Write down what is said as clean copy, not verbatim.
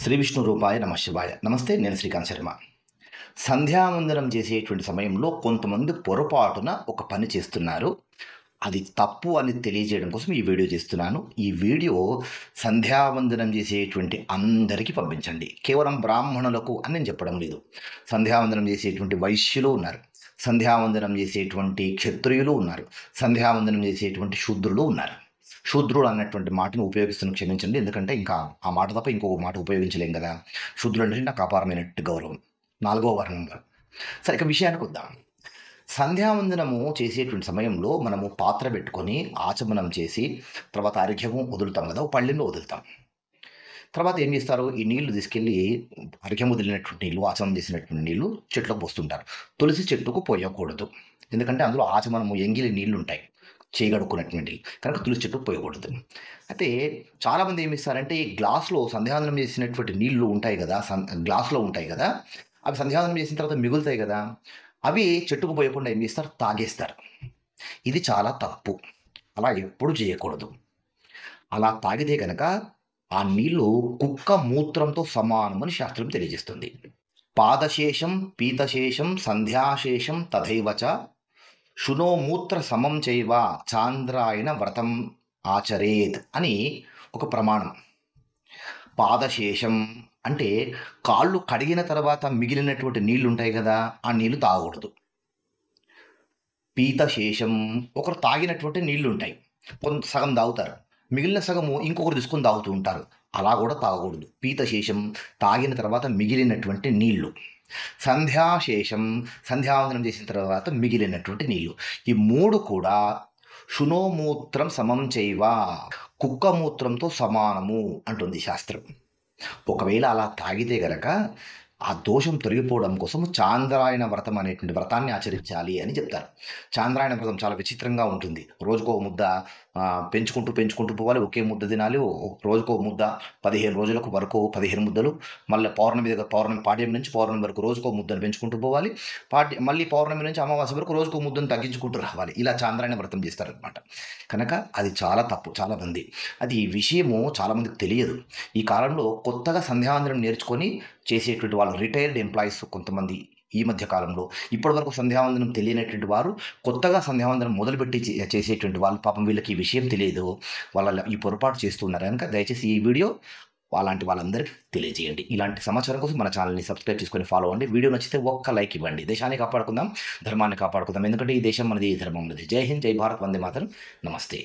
శ్రీ విష్ణు రూపాయ నమ శివాయ. నమస్తే, నేను శ్రీకాంత్ శర్మ. సంధ్యావందనం చేసేటువంటి సమయంలో కొంతమంది పొరపాటున ఒక పని చేస్తున్నారు. అది తప్పు అని తెలియజేయడం కోసం ఈ వీడియో చేస్తున్నాను. ఈ వీడియో సంధ్యావందనం చేసేటువంటి అందరికీ పంపించండి. కేవలం బ్రాహ్మణులకు అని నేను చెప్పడం లేదు. సంధ్యావందనం చేసేటువంటి వైశ్యులు ఉన్నారు, సంధ్యావందనం చేసేటువంటి క్షత్రియులు ఉన్నారు, సంధ్యావందనం చేసేటువంటి శూద్రులు ఉన్నారు. శూద్రుడు అన్నటువంటి మాటను ఉపయోగిస్తున్న క్షమించండి, ఎందుకంటే ఇంకా ఆ మాట తప్ప ఇంకొక మాట ఉపయోగించలేం కదా. శూద్రుడు అంటే నాకు అపారమైనట్టు గౌరవం, 4వ వర్ణం. సరే, ఇక విషయానికి వద్దాం. సంధ్యావందనము చేసేటువంటి సమయంలో మనము పాత్ర పెట్టుకొని ఆచమనం చేసి తర్వాత అర్ఘ్యము వదులుతాం కదా, పళ్ళెంలో వదులుతాం. తర్వాత ఏం చేస్తారు, ఈ నీళ్లు తీసుకెళ్ళి అర్ఘ్యం వదిలినటువంటి నీళ్ళు, ఆచమనం చేసినటువంటి నీళ్లు చెట్లకు పోస్తుంటారు. తులసి చెట్టుకు పోయకూడదు, ఎందుకంటే అందులో ఆచమనము ఎంగిలి నీళ్లు ఉంటాయి, చేయగడుక్కున్నటువంటి కనుక తులసి చెట్టు పోయకూడదు. అయితే చాలామంది ఏమి ఇస్తారంటే, ఈ గ్లాసులో సంధ్యావందనం చేసినటువంటి నీళ్లు ఉంటాయి కదా, గ్లాసులో ఉంటాయి కదా, అవి సంధ్యావందనం చేసిన తర్వాత మిగులుతాయి కదా, అవి చెట్టుకు పోయకుండా ఏం చేస్తారు, తాగేస్తారు. ఇది చాలా తప్పు, అలా ఎప్పుడు చేయకూడదు. అలా తాగితే కనుక ఆ నీళ్లు కుక్క మూత్రంతో సమానమని శాస్త్రం తెలియజేస్తుంది. పాదశేషం పీతశేషం సంధ్యాశేషం తథైవచ శునోమూత్ర సమం చైవ చాంద్రాయణ వ్రతం ఆచరేత్ అని ఒక ప్రమాణం. పాదశేషం అంటే కాళ్ళు కడిగిన తర్వాత మిగిలినటువంటి నీళ్లు ఉంటాయి కదా, ఆ నీళ్లు తాగకూడదు. పీతశేషం ఒకరు తాగినటువంటి నీళ్లు ఉంటాయి, కొంత సగం తాగుతారు, మిగిలిన సగము ఇంకొకరు తీసుకొని తాగుతూ ఉంటారు, అలా కూడా తాగకూడదు. పీతశేషం తాగిన తర్వాత మిగిలినటువంటి నీళ్లు. సంధ్యాశేషం సంధ్యావందనం చేసిన తర్వాత మిగిలినటువంటి నీళ్లు. ఈ మూడు కూడా శునోమూత్రం సమం చైవ కుక్క మూత్రంతో సమానము అంటుంది శాస్త్రం. ఒకవేళ అలా తాగితే గనక ఆ దోషం తొలగిపోవడం కోసం చాంద్రాయణ వ్రతం అనేటువంటి వ్రతాన్ని ఆచరించాలి అని చెప్తారు. చాంద్రాయణ వ్రతం చాలా విచిత్రంగా ఉంటుంది. రోజుకో ముద్ద పెంచుకుంటూ పోవాలి, ఒకే ముద్ద తినాలి. రోజుకో ముద్ద 15 రోజులకు వరకు 15 ముద్దలు, మళ్ళీ పౌర్ణమి దగ్గర పాడ్యం నుంచి పౌర్ణమి వరకు రోజుకో ముద్దను పెంచుకుంటూ పోవాలి. మళ్ళీ పౌర్ణమి నుంచి అమావాస్య వరకు రోజుకో ముద్దను తగ్గించుకుంటూ రావాలి. ఇలా చాంద్రాయణ వ్రతం చేస్తారనమాట. కనుక అది చాలా తప్పు. చాలామంది అది ఈ విషయము చాలామందికి తెలియదు. ఈ కాలంలో కొత్తగా సంధ్యావందనం నేర్చుకొని చేసేటువంటి వాళ్ళు రిటైర్డ్ ఎంప్లాయీస్ కొంతమంది ఈ మధ్య కాలంలో, ఇప్పటి వరకు సంధ్యావందనం తెలియనటువంటి వారు కొత్తగా సంధ్యావందనం మొదలుపెట్టి చేసేటువంటి వాళ్ళు, పాపం వీళ్ళకి ఈ విషయం తెలియదు, వాళ్ళ ఈ పొరపాటు చేస్తున్నారు. కనుక దయచేసి ఈ వీడియో అలాంటి వాళ్ళందరికీ తెలియజేయండి. ఇలాంటి సమాచారం కోసం మన ఛానల్ని సబ్స్క్రైబ్ చేసుకొని ఫాలో అవ్వండి. వీడియో నచ్చితే ఒక్క లైక్ ఇవ్వండి. దేశాన్ని కాపాడుకుందాం, ధర్మాన్ని కాపాడుకుందాం, ఎందుకంటే ఈ దేశం మనది, ఈ ధర్మం మనది. జై హింద్, జై భారత్, వందే మాతరం. నమస్తే.